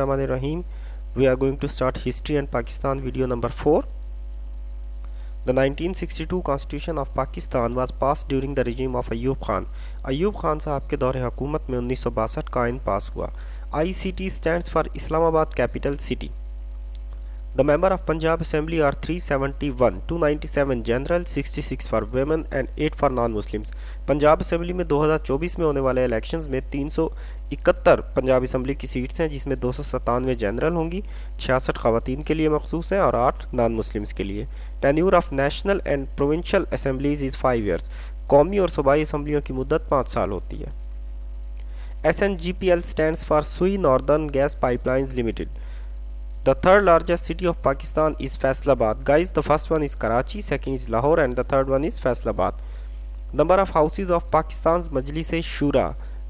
Rahim. We are going to start history and Pakistan video number 4. The 1962 Constitution of Pakistan was passed during the regime of Ayub Khan. Ayub Khan साहब के दौरे हुकूमत में 1962 का आइन पास हुआ. ICT stands for Islamabad Capital City. The member of Punjab Assembly are 371, 297 general, 66 for women and 8 for non-Muslims. Punjab assembly में 2024 में होने वाले इलेक्शंस में 371 पंजाब असेंबली की सीट्स हैं, जिसमें 297 जनरल होंगी, 66 खवातीन के लिए मखसूस हैं और 8 नॉन मुस्लिम्स के लिए. Tenure of national and provincial assemblies is 5 years. कौमी और सूबाई असम्बलियों की मुद्दत 5 साल होती है. SNGPL stands for Sui Northern Gas Pipelines Limited. The third largest city of Pakistan is Faisalabad. Guys, the first one is Karachi, second is Lahore, and the third one is Faisalabad. Number of houses of Pakistan's Majlis-e-Shura,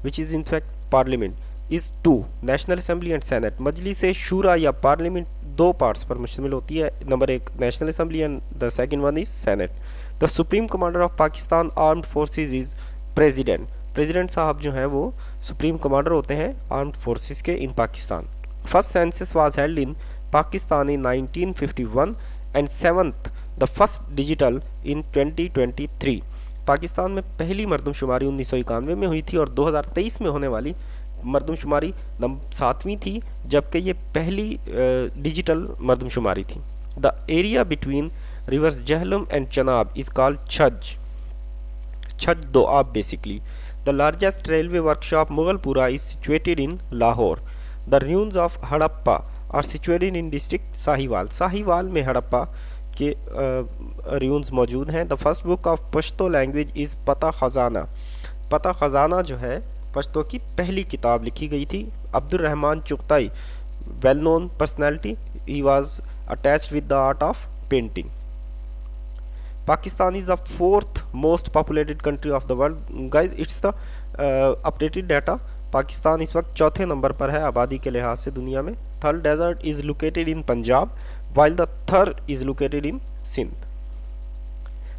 which is in fact parliament, is 2. National Assembly and Senate. Majlis-e-Shura या parliament दो parts पर मुश्तमिल होती है. Number 1 National Assembly and the second one is Senate. The Supreme Commander of Pakistan Armed Forces is President. President साहब जो हैं वो Supreme Commander होते हैं Armed Forces के in Pakistan. First census was held in Pakistan in 1951 and 7th the first digital in 2023. Pakistan में पहली मरदमशुमारी 1991 में हुई थी और 2023 में होने वाली मरदमशुमारी 7वीं थी, जबकि ये पहली डिजिटल मरदमशुमारी थी. The area between rivers Jhelum and Chenab is called Chhaj Doab basically. The largest railway workshop Mughalpura is situated in Lahore. The ruins of Hadappa are situated in district Sahiwal. Sahiwal में हड़प्पा के ruins मौजूद हैं. The first book of Pashto language is पता खजाना. पता खजाना जो है पश्तो की पहली किताब लिखी गई थी. Abdul Rahman Chughtai, well known personality, he was attached with the art of painting. Pakistan is the 4th most populated country of the world. Guys, it's the updated data. Pakistan इस वक्त चौथे नंबर पर है आबादी के लिहाज से दुनिया में. Thal desert is located in Punjab while the Thar is located in Sindh.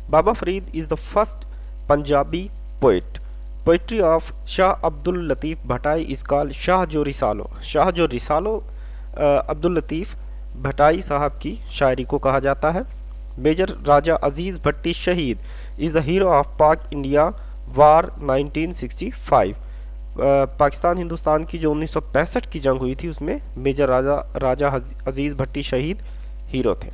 Baba Farid is the first Punjabi poet. Poetry of Shah Abdul Latif Bhittai is called Shah Jo Risalo. Shah Jo Risalo Abdul Latif Bhittai साहब की शायरी को कहा जाता है. मेजर राजा अजीज़ भट्टी शहीद इज़ द हीरो ऑफ पाक इंडिया वार 1965. पाकिस्तान हिंदुस्तान की जो 1965 की जंग हुई थी उसमें मेजर राजा अजीज़ भट्टी शहीद हीरो थे.